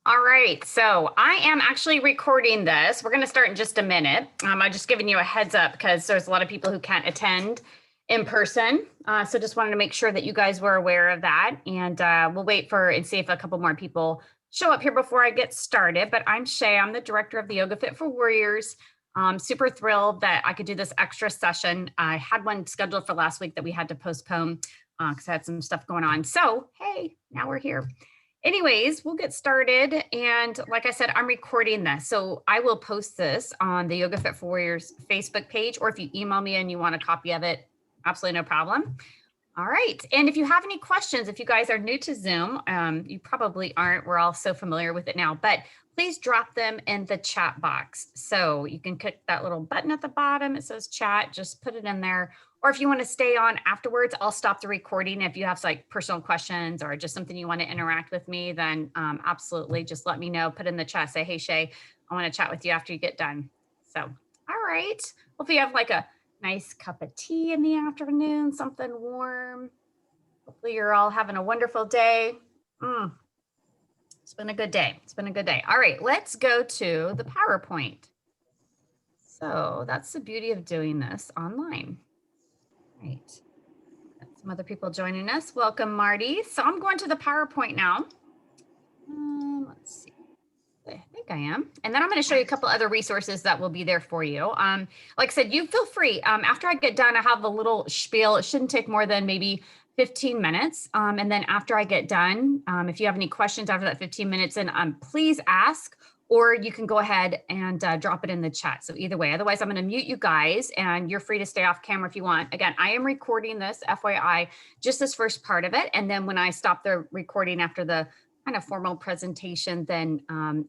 All right, so I am actually recording this. We're going to start in just a minute. I'm just giving you a heads up because there's a lot of people who can't attend in person. So just wanted to make sure that you guys were aware of that. And we'll wait for and see if a couple more people show up here before I get started. But I'm Shay. I'm the director of the Yoga Fit for Warriors. I'm super thrilled that I could do this extra session. I had one scheduled for last week that we had to postpone because I had some stuff going on. So, hey, now we're here. Anyways, we'll get started. And like I said, I'm recording this. So I will post this on the Yoga Fit for Warriors Facebook page, or if you email me and you want a copy of it, absolutely no problem. All right. And if you have any questions, if you guys are new to Zoom, you probably aren't. We're all so familiar with it now, but please drop them in the chat box. So you can click that little button at the bottom. It says chat, just put it in there. Or if you want to stay on afterwards, I'll stop the recording. If you have like personal questions or just something you want to interact with me, then absolutely just let me know, put in the chat, say, hey, Shay, I want to chat with you after you get done. So, all right. Hopefully you have like a nice cup of tea in the afternoon, something warm. Hopefully you're all having a wonderful day. It's been a good day. It's been a good day. All right, let's go to the PowerPoint. So that's the beauty of doing this online. Right. Got some other people joining us. Welcome, Marty. So I'm going to the PowerPoint now. Let's see. I think I am. And then I'm going to show you a couple other resources that will be there for you. Like I said, you feel free. After I get done, I have a little spiel. It shouldn't take more than maybe 15 minutes. And then after I get done, if you have any questions after that 15 minutes, then please ask, or you can go ahead and drop it in the chat. So either way, otherwise I'm going to mute you guys and you're free to stay off camera if you want. Again, I am recording this, FYI, just this first part of it. And then when I stop the recording after the kind of formal presentation, then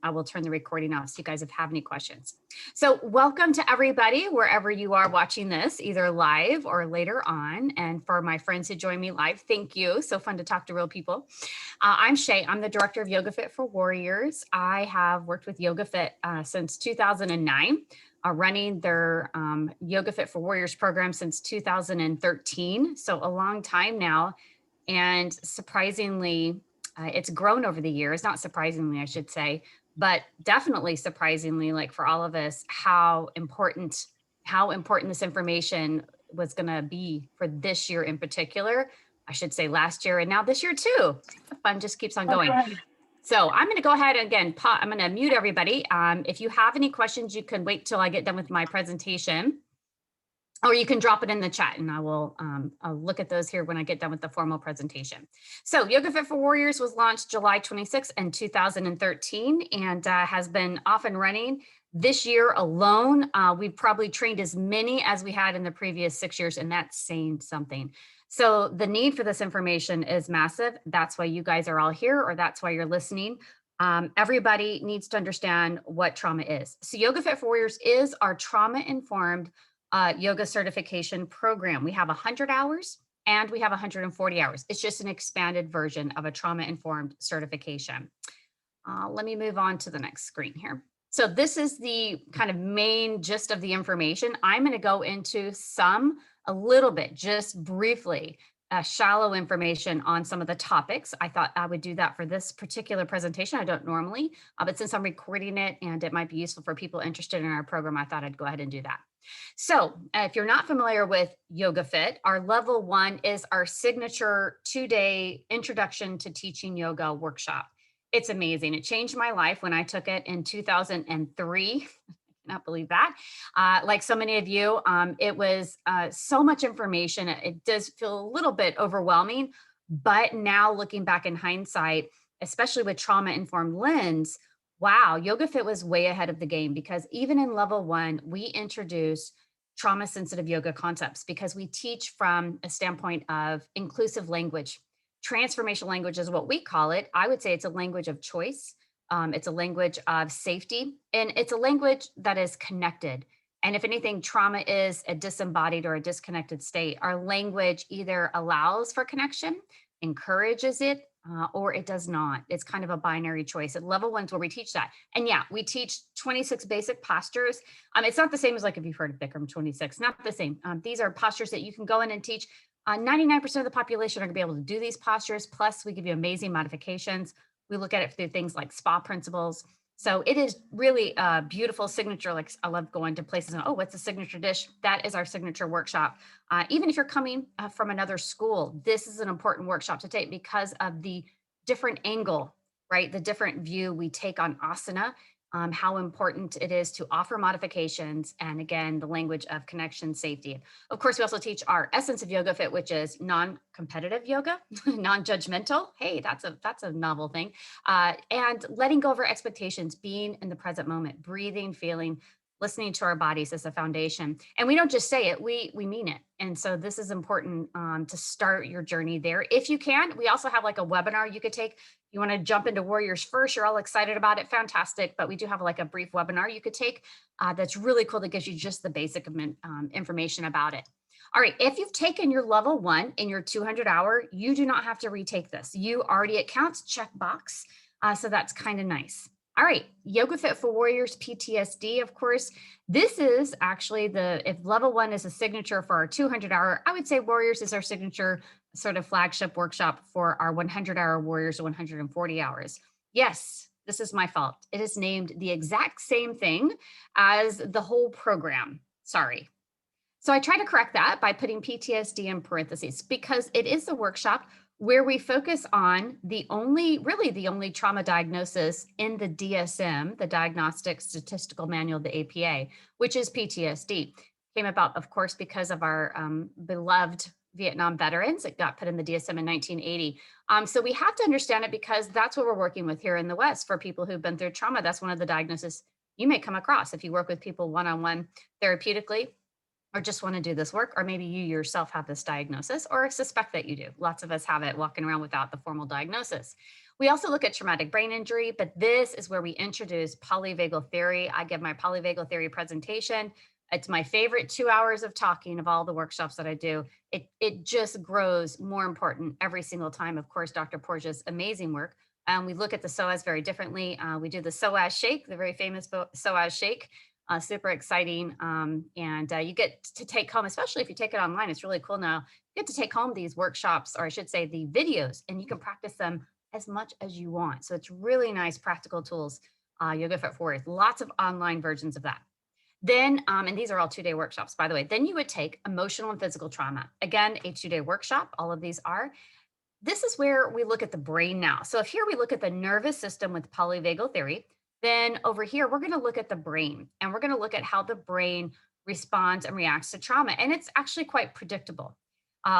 I will turn the recording off so you guys have any questions. So welcome to everybody, wherever you are watching this, either live or later on. And for my friends who join me live, thank you. So fun to talk to real people. I'm Shay. I'm the director of Yoga Fit for Warriors. I have worked with Yoga Fit since 2009, running their Yoga Fit for Warriors program since 2013. So a long time now. And surprisingly, it's grown over the years, not surprisingly, I should say, but definitely surprisingly, like for all of us, how important this information was going to be for this year in particular. I should say last year and now this year too. The fun just keeps on going. So I'm going to go ahead and again, I'm going to mute everybody. If you have any questions, you can wait till I get done with my presentation. Or you can drop it in the chat and I'll look at those here when I get done with the formal presentation. So Yoga Fit for Warriors was launched July 26th in 2013 and has been off and running. This year alone, we've probably trained as many as we had in the previous 6 years, and that's saying something. So the need for this information is massive. That's why you guys are all here, or that's why you're listening. Everybody needs to understand what trauma is. So Yoga Fit for Warriors is our trauma-informed yoga certification program. We have 100 hours and we have 140 hours. It's just an expanded version of a trauma-informed certification. Let me move on to the next screen here. So this is the kind of main gist of the information. I'm going to go into a little bit, just briefly, shallow information on some of the topics. I thought I would do that for this particular presentation. I don't normally, but since I'm recording it and it might be useful for people interested in our program, I thought I'd go ahead and do that. So if you're not familiar with Yoga Fit, our level 1 is our signature 2-day introduction to teaching yoga workshop. It's amazing. It changed my life when I took it in 2003. I cannot believe that. Like so many of you, it was so much information. It does feel a little bit overwhelming, but now looking back in hindsight, especially with trauma-informed lens, wow, Yoga Fit was way ahead of the game because even in level 1, we introduce trauma-sensitive yoga concepts because we teach from a standpoint of inclusive language. Transformational language is what we call it. I would say it's a language of choice. It's a language of safety, and it's a language that is connected. And if anything, trauma is a disembodied or a disconnected state. Our language either allows for connection, encourages it, or it does not. It's kind of a binary choice. At level 1 is where we teach that. And yeah, we teach 26 basic postures. It's not the same as like if you've heard of Bikram 26, not the same. These are postures that you can go in and teach. 99% of the population are gonna be able to do these postures. Plus we give you amazing modifications. We look at it through things like spa principles. So it is really a beautiful signature. Like I love going to places and, oh, what's a signature dish? That is our signature workshop. Even if you're coming from another school, this is an important workshop to take because of the different angle, right? The different view we take on asana, how important it is to offer modifications. And again, the language of connection, safety. Of course, we also teach our essence of yoga fit, which is non-competitive yoga, non-judgmental. Hey, that's a novel thing. And letting go of our expectations, being in the present moment, breathing, feeling, listening to our bodies as a foundation. And we don't just say it; we mean it. And so this is important to start your journey there. If you can, we also have like a webinar you could take. You want to jump into Warriors first, you're all excited about it, fantastic. But we do have like a brief webinar you could take that's really cool that gives you just the basic information about it. All right, if you've taken your level 1 in your 200-hour, you do not have to retake this. You already, it counts, check box. So that's kind of nice. All right, Yoga Fit for Warriors PTSD, of course. This is actually if level 1 is a signature for our 200-hour, I would say Warriors is our signature sort of flagship workshop for our 100-hour Warriors 140 hours. Yes, this is my fault. It is named the exact same thing as the whole program. Sorry. So I try to correct that by putting PTSD in parentheses because it is a workshop where we focus on really the only trauma diagnosis in the DSM, the Diagnostic Statistical Manual of the APA, which is PTSD. Came about, of course, because of our beloved Vietnam veterans. It got put in the DSM in 1980. So we have to understand it because that's what we're working with here in the West for people who've been through trauma. That's one of the diagnoses you may come across if you work with people one-on-one therapeutically or just want to do this work, or maybe you yourself have this diagnosis or suspect that you do. Lots of us have it walking around without the formal diagnosis. We also look at traumatic brain injury, but this is where we introduce polyvagal theory. I give my polyvagal theory presentation. It's my favorite 2 hours of talking of all the workshops that I do. It just grows more important every single time. Of course, Dr. Porgia's amazing work. We look at the psoas very differently. We do the psoas shake, the very famous psoas shake. Super exciting. And you get to take home, especially if you take it online, it's really cool now. You get to take home these workshops, or I should say the videos, and you can practice them as much as you want. So it's really nice practical tools, Yoga Fit Forward. Lots of online versions of that. Then, and these are all 2-day workshops, by the way, then you would take emotional and physical trauma. Again, a 2-day workshop, all of these are. This is where we look at the brain now. So if here we look at the nervous system with polyvagal theory, then over here, we're going to look at the brain and we're going to look at how the brain responds and reacts to trauma. And it's actually quite predictable.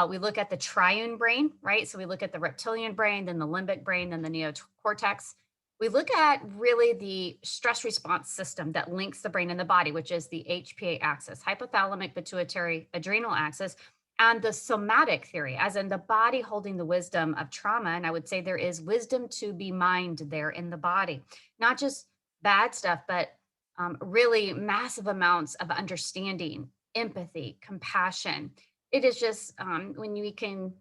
We look at the triune brain, right? So we look at the reptilian brain, then the limbic brain, then the neocortex. We look at really the stress response system that links the brain and the body, which is the HPA axis, hypothalamic pituitary adrenal axis, and the somatic theory, as in the body holding the wisdom of trauma. And I would say there is wisdom to be mined there in the body, not just bad stuff, but really massive amounts of understanding, empathy, compassion. It is just when we can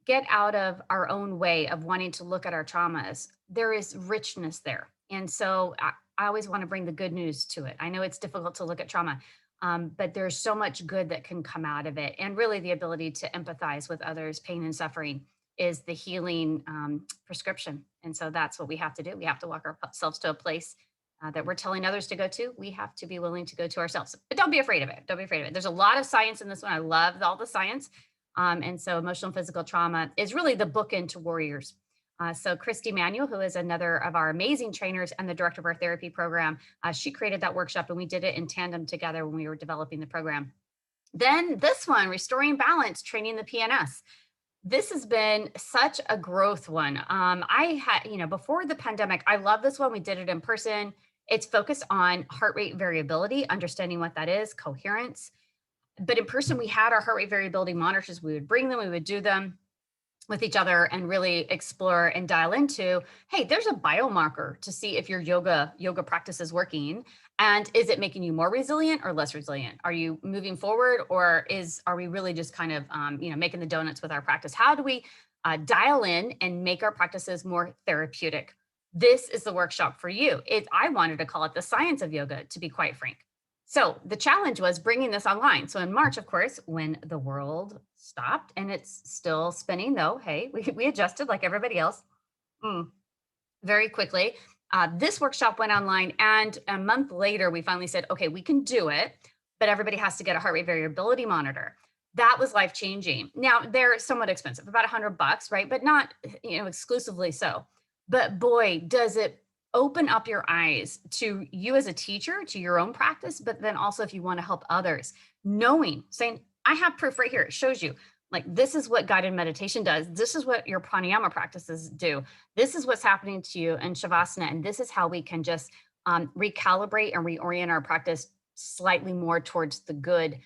get out of our own way of wanting to look at our traumas, there is richness there. And so I always want to bring the good news to it. I know it's difficult to look at trauma, but there's so much good that can come out of it. And really, the ability to empathize with others' pain and suffering is the healing prescription. And so that's what we have to do. We have to walk ourselves to a place that we're telling others to go to. We have to be willing to go to ourselves. But don't be afraid of it. Don't be afraid of it. There's a lot of science in this one. I love all the science. And so emotional and physical trauma is really the bookend to Warriors. So Christy Manuel, who is another of our amazing trainers and the director of our therapy program, she created that workshop and we did it in tandem together when we were developing the program. Then this one, Restoring Balance, Training the PNS. This has been such a growth one. I had, before the pandemic, I love this one. We did it in person. It's focused on heart rate variability, understanding what that is, coherence. But in person, we had our heart rate variability monitors. We would bring them, we would do them with each other and really explore and dial into, hey, there's a biomarker to see if your yoga practice is working. And is it making you more resilient or less resilient? Are you moving forward, or are we really just kind of, making the donuts with our practice? How do we dial in and make our practices more therapeutic? This is the workshop for you. I wanted to call it the science of yoga, to be quite frank. So the challenge was bringing this online. So in March, of course, when the world stopped, and it's still spinning though, hey, we adjusted like everybody else. very quickly. This workshop went online, and a month later, we finally said, okay, we can do it, but everybody has to get a heart rate variability monitor. That was life changing. Now they're somewhat expensive, about $100, right? But not, exclusively so. But boy, does it open up your eyes to you as a teacher, to your own practice, but then also if you want to help others, knowing, saying, I have proof right here. It shows you like this is what guided meditation does. This is what your pranayama practices do. This is what's happening to you in Shavasana. And this is how we can just recalibrate and reorient our practice slightly more towards the good,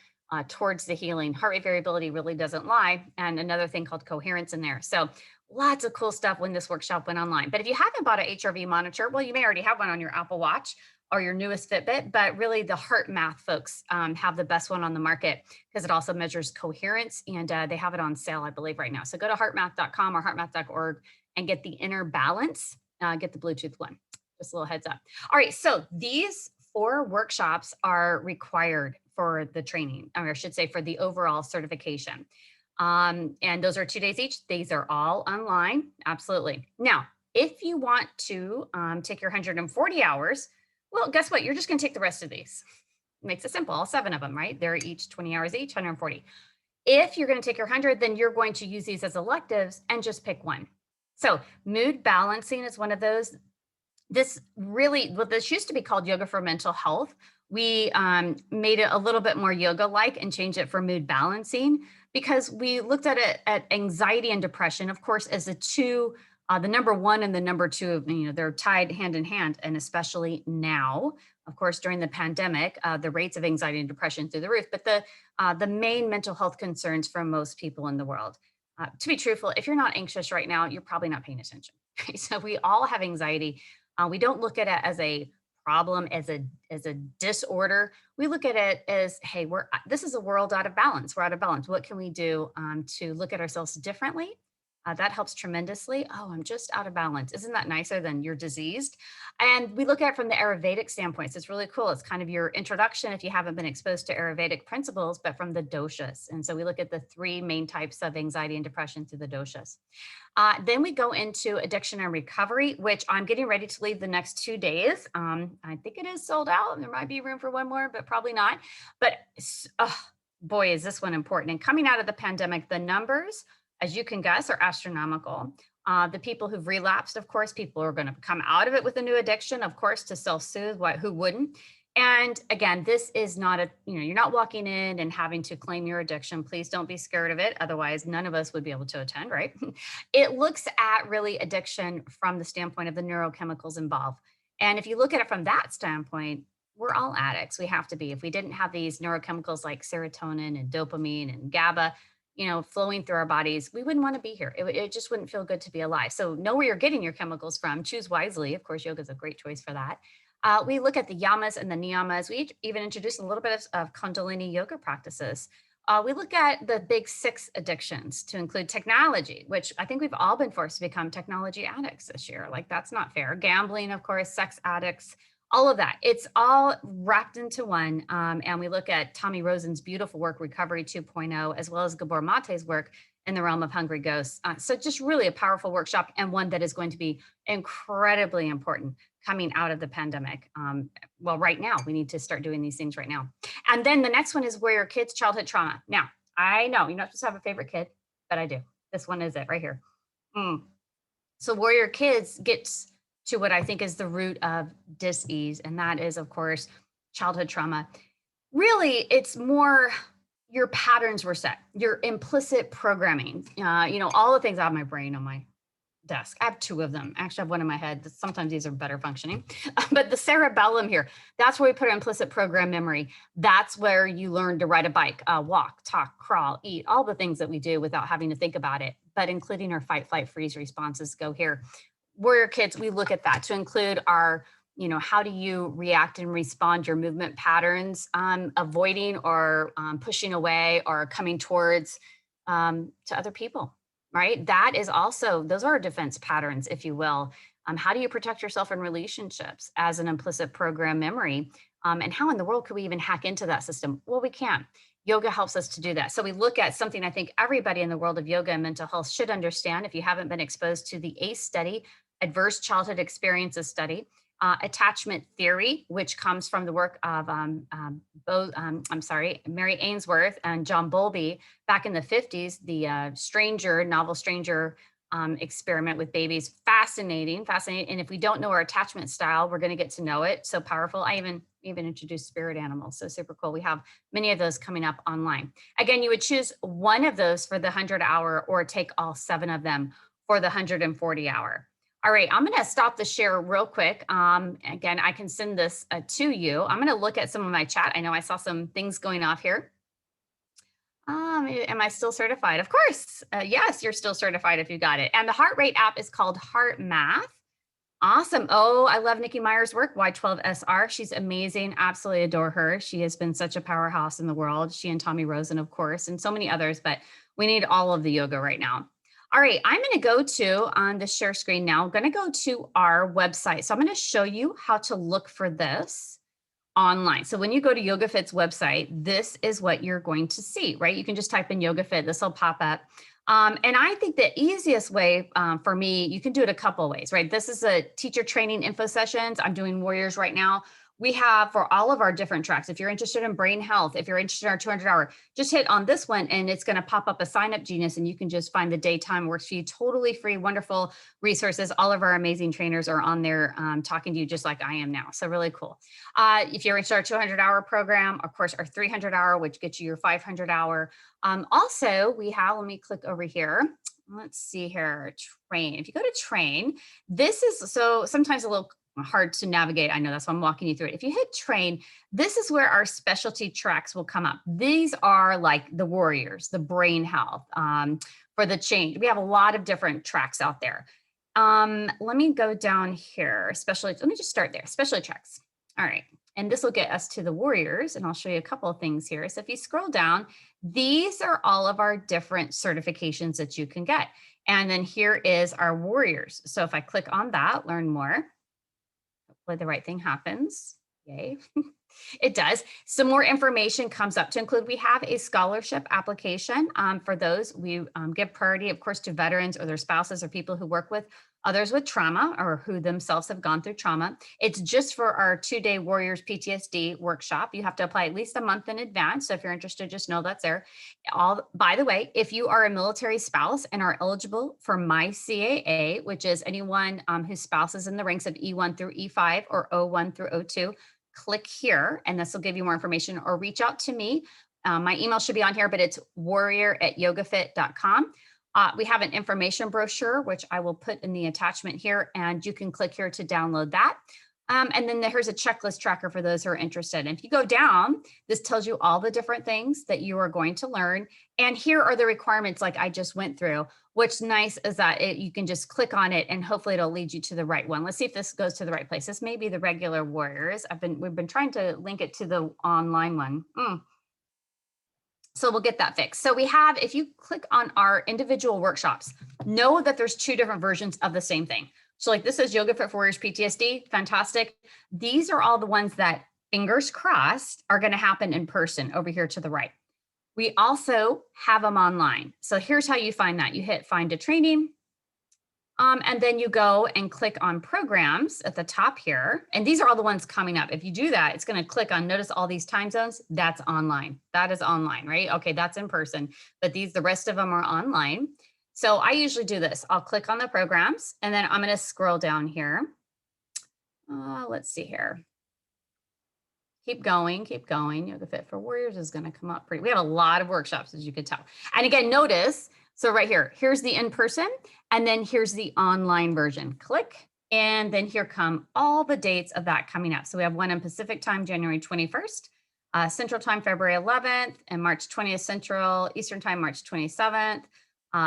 towards the healing. Heart rate variability really doesn't lie. And another thing called coherence in there. So lots of cool stuff when this workshop went online. But if you haven't bought a HRV monitor, well, you may already have one on your Apple Watch or your newest Fitbit, but really the Heart Math folks have the best one on the market because it also measures coherence, and they have it on sale, I believe, right now. So go to heartmath.com or heartmath.org and get the inner balance, get the Bluetooth one. Just a little heads up. All right, so these 4 workshops are required for the training, or I should say for the overall certification. And those are 2 days each. These are all online. Absolutely. Now, if you want to take your 140 hours, well, guess what? You're just going to take the rest of these. Makes it simple. All 7 of them, right? They're each 20 hours each, 140. If you're going to take your 100, then you're going to use these as electives and just pick one. So mood balancing is one of those. This used to be called yoga for mental health. We made it a little bit more yoga-like and changed it for mood balancing because we looked at it at anxiety and depression, of course, as the two, the number one and the number two, they're tied hand in hand. And especially now, of course, during the pandemic, the rates of anxiety and depression through the roof, but the main mental health concerns for most people in the world. To be truthful, if you're not anxious right now, you're probably not paying attention. So we all have anxiety. We don't look at it as a problem, as a disorder. We look at it as, hey, this is a world out of balance. We're out of balance. What can we do to look at ourselves differently? That helps tremendously. Oh, I'm just out of balance. Isn't that nicer than you're diseased? And we look at it from the Ayurvedic standpoint. So it's really cool. It's kind of your introduction if you haven't been exposed to Ayurvedic principles, but from the doshas. And so we look at the 3 main types of anxiety and depression through the doshas. Then we go into addiction and recovery, which I'm getting ready to leave the next 2 days. I think it is sold out. There might be room for one more, but probably not. But boy, is this one important. And coming out of the pandemic, the numbers, as you can guess, are astronomical. The people who've relapsed, of course, people who are going to come out of it with a new addiction, of course, to self-soothe, who wouldn't? And again, this is not you're not walking in and having to claim your addiction. Please don't be scared of it. Otherwise, none of us would be able to attend, right? It looks at really addiction from the standpoint of the neurochemicals involved. And if you look at it from that standpoint, we're all addicts. We have to be. If we didn't have these neurochemicals like serotonin and dopamine and GABA, flowing through our bodies, we wouldn't want to be here. It just wouldn't feel good to be alive. So know where you're getting your chemicals from. Choose wisely. Of course, yoga is a great choice for that. We look at the yamas and the niyamas. We even introduced a little bit of Kundalini yoga practices. We look at the big 6 addictions to include technology, which I think we've all been forced to become technology addicts this year. Like, that's not fair. Gambling, of course, sex addicts, all of that. It's all wrapped into one. And we look at Tommy Rosen's beautiful work, Recovery 2.0, as well as Gabor Mate's work in the realm of hungry ghosts. So just really a powerful workshop, and one that is going to be incredibly important coming out of the pandemic. Well, right now, we need to start doing these things right now. And then the next one is Warrior Kids Childhood Trauma. Now, I know you're not supposed to have a favorite kid, but I do. This one is it right here. So Warrior Kids gets to what I think is the root of dis-ease, and that is, of course, childhood trauma. Really, it's more your patterns were set, your implicit programming, all the things out of my brain on my desk. I have 2 of them. Actually, I have one in my head. Sometimes these are better functioning. But the cerebellum here, that's where we put our implicit program memory. That's where you learn to ride a bike, walk, talk, crawl, eat, all the things that we do without having to think about it, but including our fight, flight, freeze responses go here. Warrior Kids, we look at that to include our, how do you react and respond, your movement patterns, avoiding or pushing away or coming towards to other people, right? That is also, those are defense patterns, if you will. How do you protect yourself in relationships as an implicit program memory? And how in the world could we even hack into that system? Well, we can. Yoga helps us to do that. So we look at something I think everybody in the world of yoga and mental health should understand. If you haven't been exposed to the ACE study, adverse childhood experiences study, attachment theory, which comes from the work of Mary Ainsworth and John Bowlby back in the 50s, the novel stranger experiment with babies. Fascinating, fascinating. And if we don't know our attachment style, we're going to get to know it. So powerful. I even introduced spirit animals. So super cool. We have many of those coming up online. Again, you would choose one of those for the 100-hour or take all 7 of them for the 140-hour. All right, I'm going to stop the share real quick. Again, I can send this to you. I'm going to look at some of my chat. I know I saw some things going off here. Am I still certified? Of course. Yes, you're still certified if you got it. And the heart rate app is called Heart Math. Awesome. Oh, I love Nikki Meyer's work, Y12SR. She's amazing. Absolutely adore her. She has been such a powerhouse in the world. She and Tommy Rosen, of course, and so many others, but we need all of the yoga right now. All right, I'm going to go to, on the share screen now, I'm going to go to our website. So I'm going to show you how to look for this online. So when you go to YogaFit's website, this is what you're going to see, right? You can just type in YogaFit, this will pop up. And I think the easiest way for me, you can do it a couple ways, right? This is a teacher training info sessions. I'm doing Warriors right now. We have for all of our different tracks. If you're interested in brain health, if you're interested in our 200-hour, just hit on this one and it's going to pop up a sign up genius and you can just find the daytime works for you. Totally free, wonderful resources. All of our amazing trainers are on there talking to you just like I am now. So really cool. If you're interested in our 200-hour program, of course, our 300-hour, which gets you your 500-hour. Also, we have, let me click over here. Let's see here, train. If you go to train, this is so sometimes a little hard to navigate. I know that's why I'm walking you through it. If you hit train, this is where our specialty tracks will come up. These are like the warriors, the brain health, for the change. We have a lot of different tracks out there. Let me go down here, let me just start there, specialty tracks. All right. And this will get us to the warriors. And I'll show you a couple of things here. So if you scroll down, these are all of our different certifications that you can get. And then here is our warriors. So if I click on that, learn more, hopefully the right thing happens. Yay. It does. Some more information comes up to include, we have a scholarship application for those. We give priority, of course, to veterans or their spouses or people who work with others with trauma or who themselves have gone through trauma. It's just for our 2-day Warriors PTSD workshop. You have to apply at least a month in advance. So if you're interested, just know that's there. By the way, if you are a military spouse and are eligible for my CAA, which is anyone whose spouse is in the ranks of E1 through E5 or O1 through O2, click here and this will give you more information, or reach out to me. My email should be on here, but it's warrior@yogafit.com. We have an information brochure, which I will put in the attachment here, and you can click here to download that. And then here's a checklist tracker for those who are interested. And if you go down, this tells you all the different things that you are going to learn. And here are the requirements like I just went through. What's nice is that you can just click on it and hopefully it'll lead you to the right one. Let's see if this goes to the right place. This may be the regular Warriors. We've been trying to link it to the online one. So we'll get that fixed. So we have, if you click on our individual workshops, know that there's 2 different versions of the same thing. So like this is Yoga Fit for Warriors PTSD, fantastic. These are all the ones that, fingers crossed, are going to happen in person over here to the right. We also have them online. So here's how you find that. You hit find a training, and then you go and click on programs at the top here. And these are all the ones coming up. If you do that, it's going to click on, notice all these time zones, that's online. That is online, right? Okay, that's in person, but the rest of them are online. So I usually do this. I'll click on the programs and then I'm going to scroll down here. Let's see here. Keep going, keep going. Yoga Fit for Warriors is going to come up we have a lot of workshops, as you could tell. And again, notice, so right here, here's the in-person, and then here's the online version. Click, and then here come all the dates of that coming up. So we have one in Pacific time, January 21st, Central time, February 11th, and March 20th Central, Eastern time, March 27th,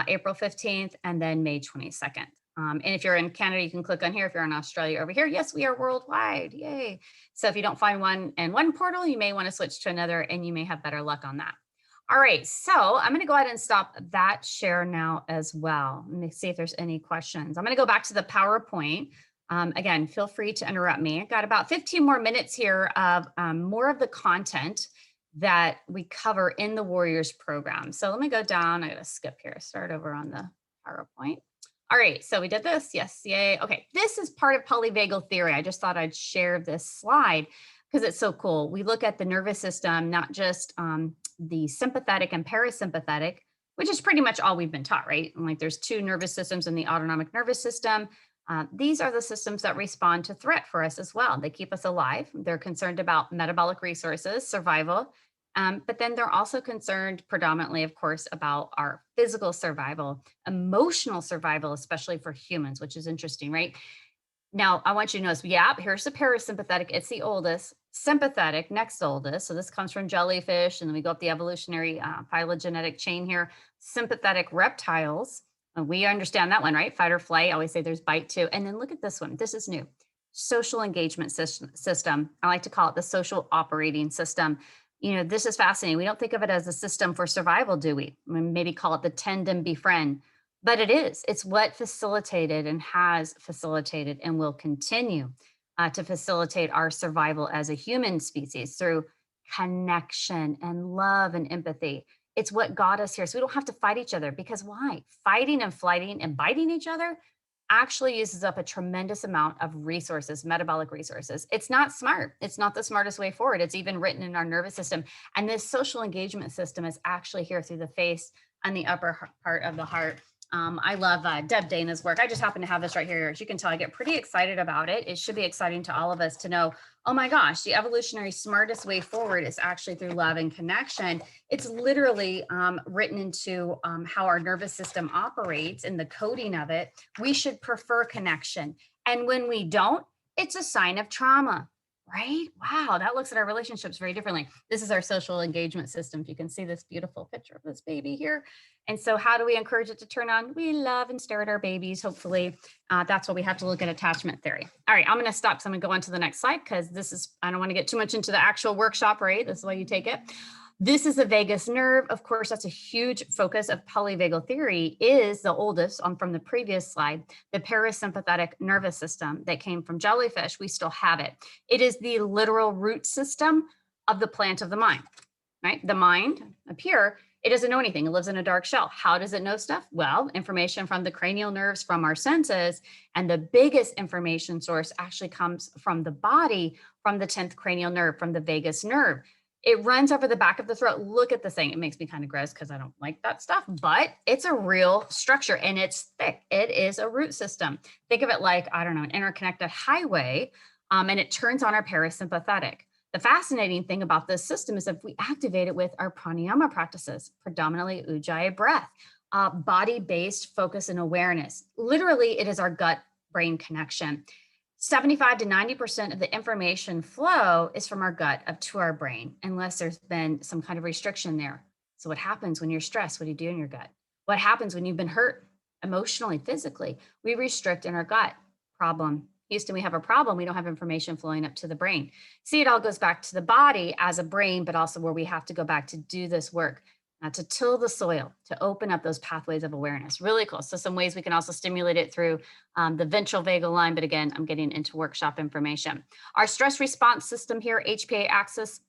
April 15th, and then May 22nd. And if you're in Canada, you can click on here. If you're in Australia over here, yes, we are worldwide, yay. So if you don't find one in one portal, you may want to switch to another and you may have better luck on that. All right, so I'm going to go ahead and stop that share now as well. Let me see if there's any questions. I'm going to go back to the PowerPoint. Again, feel free to interrupt me. I've got about 15 more minutes here of more of the content that we cover in the Warriors program. So let me go down. I got to skip here, start over on the PowerPoint. All right, so we did this. Yes, yay. Okay, this is part of polyvagal theory. I just thought I'd share this slide because it's so cool. We look at the nervous system, not just the sympathetic and parasympathetic, which is pretty much all we've been taught, right? And like there's two nervous systems in the autonomic nervous system. These are the systems that respond to threat for us as well. They keep us alive. They're concerned about metabolic resources, survival, but then they're also concerned predominantly, of course, about our physical survival, emotional survival, especially for humans, which is interesting, right? Now, I want you to notice, yeah, here's the parasympathetic. It's the oldest. Sympathetic, next oldest. So this comes from jellyfish. And then we go up the evolutionary phylogenetic chain here. Sympathetic reptiles. And we understand that one, right? Fight or flight. I always say there's bite too. And then look at this one. This is new. Social engagement system. I like to call it the social operating system. You know, this is fascinating. We don't think of it as a system for survival, do we? Maybe call it the tend and befriend, but it is. It's what facilitated and has facilitated and will continue to facilitate our survival as a human species through connection and love and empathy. It's what got us here. So we don't have to fight each other because why? Fighting and flighting and biting each other actually uses up a tremendous amount of resources, metabolic resources. It's not smart. It's not the smartest way forward. It's even written in our nervous system. And this social engagement system is actually here through the face and the upper part of the heart. I love Deb Dana's work. I just happen to have this right here. As you can tell, I get pretty excited about it. It should be exciting to all of us to know, oh my gosh, the evolutionary smartest way forward is actually through love and connection. It's literally written into how our nervous system operates and the coding of it. We should prefer connection. And when we don't, it's a sign of trauma. Right? Wow, that looks at our relationships very differently. This is our social engagement system. If you can see this beautiful picture of this baby here. And so, how do we encourage it to turn on? We love and stare at our babies. Hopefully, that's what we have to look at attachment theory. All right, I'm going to stop. So, I'm going to go on to the next slide because this is, I don't want to get too much into the actual workshop, right? This is why you take it. This is the vagus nerve. Of course, that's a huge focus of polyvagal theory, is the oldest from the previous slide, the parasympathetic nervous system that came from jellyfish. We still have it. It is the literal root system of the plant of the mind, right? The mind up here, it doesn't know anything. It lives in a dark shell. How does it know stuff? Well, information from the cranial nerves, from our senses. And the biggest information source actually comes from the body, from the 10th cranial nerve, from the vagus nerve. It runs over the back of the throat. Look at the thing. It makes me kind of gross because I don't like that stuff, but it's a real structure and it's thick. It is a root system. Think of it like, I don't know, an interconnected highway, and it turns on our parasympathetic. The fascinating thing about this system is if we activate it with our pranayama practices, predominantly ujjayi breath, body-based focus and awareness. Literally, it is our gut-brain connection. 75 to 90% of the information flow is from our gut up to our brain, unless there's been some kind of restriction there. So what happens when you're stressed? What do you do in your gut? What happens when you've been hurt emotionally, physically? We restrict in our gut. Problem. Houston, we have a problem. We don't have information flowing up to the brain. See, it all goes back to the body as a brain, but also where we have to go back to do this work. To till the soil, to open up those pathways of awareness. Really cool. So some ways we can also stimulate it through the ventral vagal line. But again, I'm getting into workshop information. Our stress response system here, HPA axis.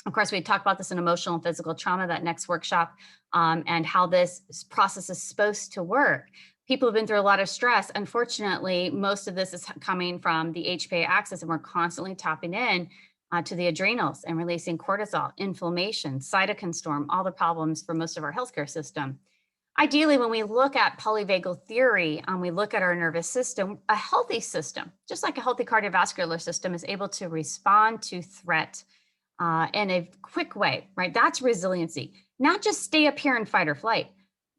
Of course, we talked about this in emotional and physical trauma, that next workshop, and how this process is supposed to work. People have been through a lot of stress. Unfortunately, most of this is coming from the HPA axis, and we're constantly tapping in to the adrenals and releasing cortisol, inflammation, cytokine storm, all the problems for most of our healthcare system. Ideally, when we look at polyvagal theory, we look at our nervous system, a healthy system, just like a healthy cardiovascular system, is able to respond to threat in a quick way, right? That's resiliency, not just stay up here and fight or flight.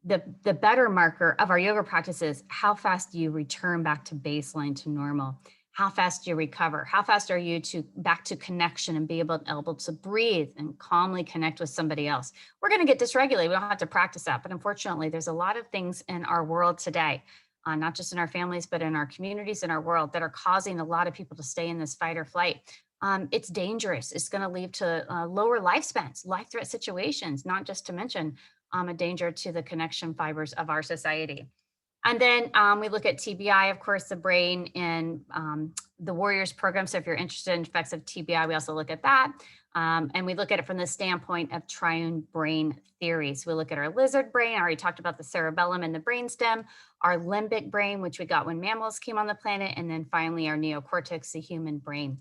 The better marker of our yoga practice is how fast do you return back to baseline, to normal. How fast do you recover? How fast are you back to connection and be able to breathe and calmly connect with somebody else? We're going to get dysregulated. We don't have to practice that. But unfortunately, there's a lot of things in our world today, not just in our families, but in our communities, in our world, that are causing a lot of people to stay in this fight or flight. It's dangerous. It's going to lead to lower lifespans, life threat situations, not just to mention a danger to the connection fibers of our society. And then we look at TBI, of course, the brain in the Warriors program. So if you're interested in effects of TBI, we also look at that. And we look at it from the standpoint of triune brain theory. So we look at our lizard brain. I already talked about the cerebellum and the brainstem, our limbic brain, which we got when mammals came on the planet, and then finally our neocortex, the human brain.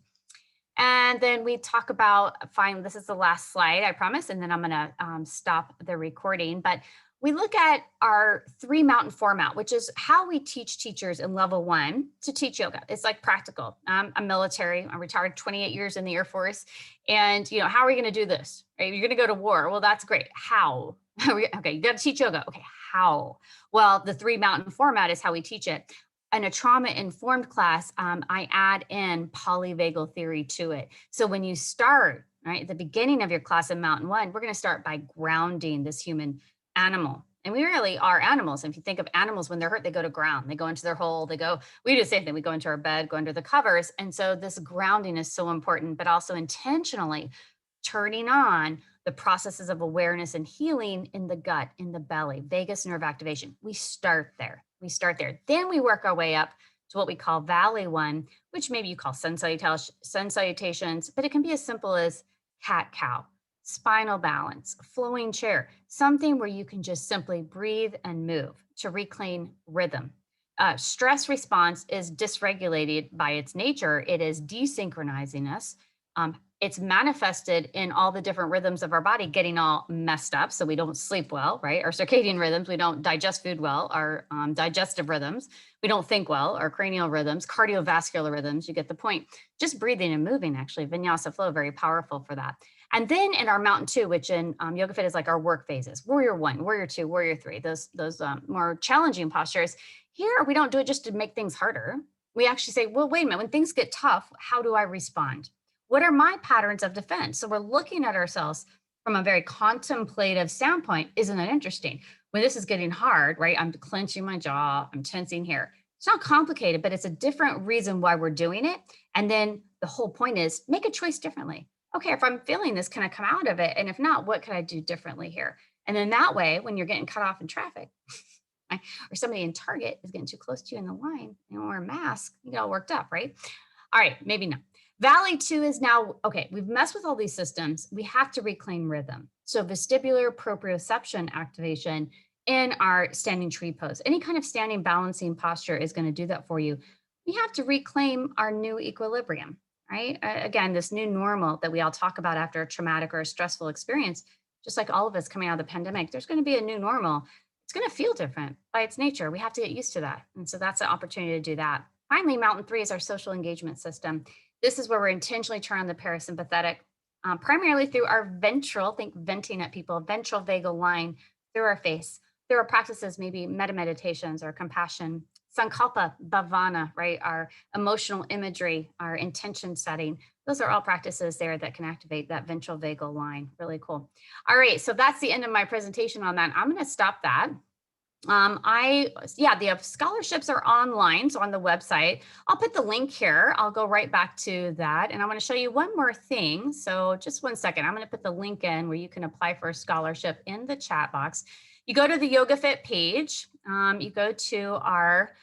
And then we talk about, fine, this is the last slide, I promise, and then I'm gonna stop the recording. But we look at our 3 mountain format, which is how we teach teachers in level 1 to teach yoga. It's like practical. I'm military, I'm retired 28 years in the Air Force. And how are we gonna do this? Right? You're gonna go to war. Well, that's great. How? Okay, you gotta teach yoga. Okay, how? Well, the 3 mountain format is how we teach it. In a trauma-informed class, I add in polyvagal theory to it. So when you start, right, at the beginning of your class in Mountain 1, we're going to start by grounding this human animal. And we really are animals. And if you think of animals, when they're hurt, they go to ground. They go into their hole. We do the same thing. We go into our bed, go under the covers. And so this grounding is so important, but also intentionally turning on the processes of awareness and healing in the gut, in the belly, vagus nerve activation. We start there. Then we work our way up to what we call Valley 1, which maybe you call sun salutations, but it can be as simple as cat-cow, spinal balance, flowing chair, something where you can just simply breathe and move to reclaim rhythm. Stress response is dysregulated by its nature. It is desynchronizing us. It's manifested in all the different rhythms of our body getting all messed up. So we don't sleep well, right? Our circadian rhythms, we don't digest food well, our digestive rhythms, we don't think well, our cranial rhythms, cardiovascular rhythms, you get the point. Just breathing and moving, actually, vinyasa flow, very powerful for that. And then in our Mountain 2, which in YogaFit is like our work phases, Warrior 1, Warrior 2, Warrior 3, those more challenging postures. Here, we don't do it just to make things harder. We actually say, well, wait a minute, when things get tough, how do I respond? What are my patterns of defense? So we're looking at ourselves from a very contemplative standpoint. Isn't that interesting? When this is getting hard, right? I'm clenching my jaw, I'm tensing here. It's not complicated, but it's a different reason why we're doing it. And then the whole point is make a choice differently. Okay, if I'm feeling this, can I come out of it? And if not, what can I do differently here? And then that way, when you're getting cut off in traffic, or somebody in Target is getting too close to you in the line, and wear a mask, you get all worked up, right? All right, maybe not. Valley 2 is now, okay, we've messed with all these systems. We have to reclaim rhythm. So vestibular proprioception activation in our standing tree pose. Any kind of standing balancing posture is going to do that for you. We have to reclaim our new equilibrium, right? Again, this new normal that we all talk about after a traumatic or a stressful experience, just like all of us coming out of the pandemic, there's going to be a new normal. It's going to feel different by its nature. We have to get used to that. And so that's an opportunity to do that. Finally, Mountain 3 is our social engagement system. This is where we're intentionally turning on the parasympathetic, primarily through our ventral, think venting at people, ventral vagal line, through our face, through our practices, maybe metta meditations or compassion, sankalpa, bhavana, right? Our emotional imagery, our intention setting. Those are all practices there that can activate that ventral vagal line. Really cool. All right, so that's the end of my presentation on that. I'm going to stop that. The scholarships are online, so on the website. I'll put the link here. I'll go right back to that. And I want to show you one more thing. So just one second. I'm going to put the link in where you can apply for a scholarship in the chat box. You go to the YogaFit page. You go to our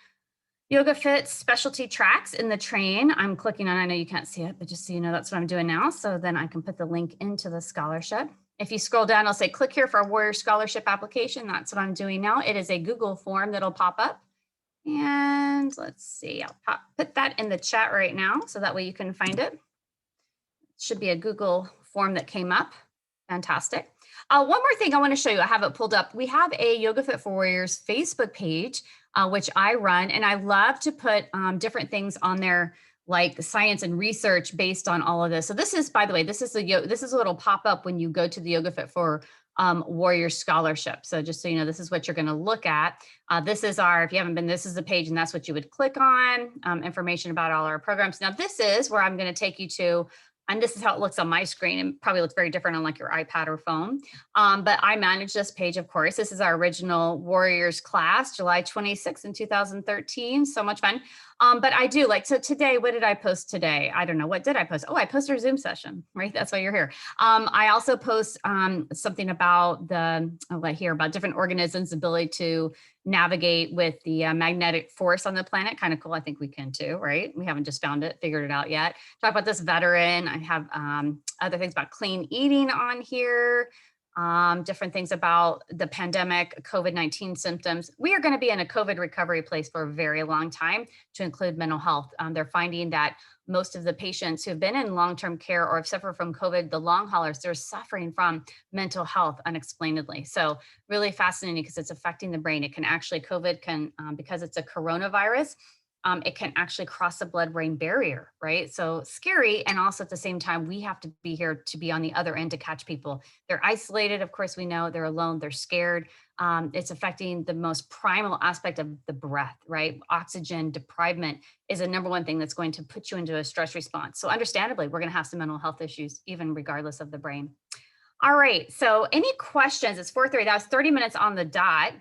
YogaFit specialty tracks in the train. I'm clicking on, I know you can't see it, but just so you know, that's what I'm doing now. So then I can put the link into the scholarship. If you scroll down, I'll say click here for a Warrior Scholarship application. That's what I'm doing now. It is a Google form that'll pop up. And let's see, I'll put that in the chat right now so that way you can find it. It should be a Google form that came up. Fantastic. One more thing I want to show you. I have it pulled up. We have a YogaFit for Warriors Facebook page, which I run, and I love to put different things on there, like science and research based on all of this. So this is, by the way, this is a little pop-up when you go to the YogaFit for Warriors Scholarship. So just so you know, this is what you're going to look at. This is our, if you haven't been, this is the page, and that's what you would click on, information about all our programs. Now, this is where I'm going to take you to, and this is how it looks on my screen, and probably looks very different on like your iPad or phone. But I manage this page, of course. This is our original Warriors class, July 26th in 2013. So much fun. But I do like, so today, what did I post today? I don't know. What did I post? Oh, I posted our Zoom session, right? That's why you're here. I also post something about about different organisms' ability to navigate with the magnetic force on the planet. Kind of cool. I think we can too, right? We haven't just figured it out yet. Talk about this veteran. I have other things about clean eating on here. Different things about the pandemic, COVID-19 symptoms. We are going to be in a COVID recovery place for a very long time, to include mental health. They're finding that most of the patients who have been in long-term care or have suffered from COVID, the long haulers, they're suffering from mental health unexplainedly. So really fascinating, because it's affecting the brain. It can actually, COVID can, because it's a coronavirus, it can actually cross the blood-brain barrier, right? So scary. And also at the same time, we have to be here to be on the other end to catch people. They're isolated. Of course, we know they're alone. They're scared. It's affecting the most primal aspect of the breath, right? Oxygen deprivement is a number one thing that's going to put you into a stress response. So understandably, we're going to have some mental health issues, even regardless of the brain. All right. So any questions? It's 4:30. That was 30 minutes on the dot.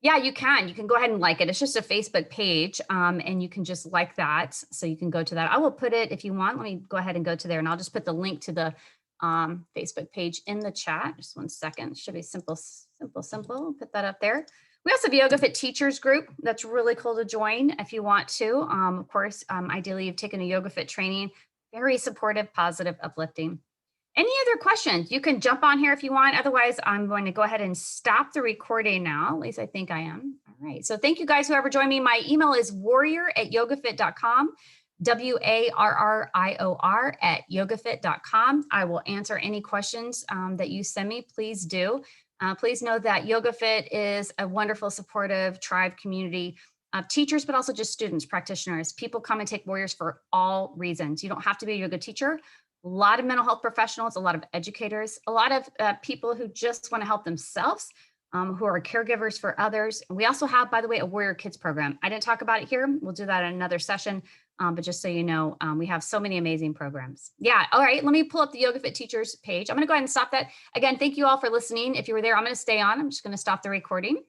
Yeah, you can. You can go ahead and like it. It's just a Facebook page, and you can just like that. So you can go to that. I will put it, if you want, let me go ahead and go to there, and I'll just put the link to the Facebook page in the chat. Just 1 second. It should be simple. Put that up there. We also have a YogaFit teachers group. That's really cool to join if you want to. Of course, ideally, you've taken a YogaFit training. Very supportive, positive, uplifting. Any other questions? You can jump on here if you want. Otherwise, I'm going to go ahead and stop the recording now. At least I think I am. All right. So thank you guys, whoever joined me. My email is warrior@yogafit.com, WARRIOR@yogafit.com. I will answer any questions that you send me. Please do. Please know that YogaFit is a wonderful, supportive tribe community of teachers, but also just students, practitioners. People come and take Warriors for all reasons. You don't have to be a yoga teacher. A lot of mental health professionals, a lot of educators, a lot of people who just want to help themselves, who are caregivers for others. We also have, by the way, a Warrior Kids program. I didn't talk about it here. We'll do that in another session. But just so you know, we have so many amazing programs. Yeah. All right. Let me pull up the YogaFit teachers page. I'm going to go ahead and stop that. Again, thank you all for listening. If you were there, I'm going to stay on. I'm just going to stop the recording.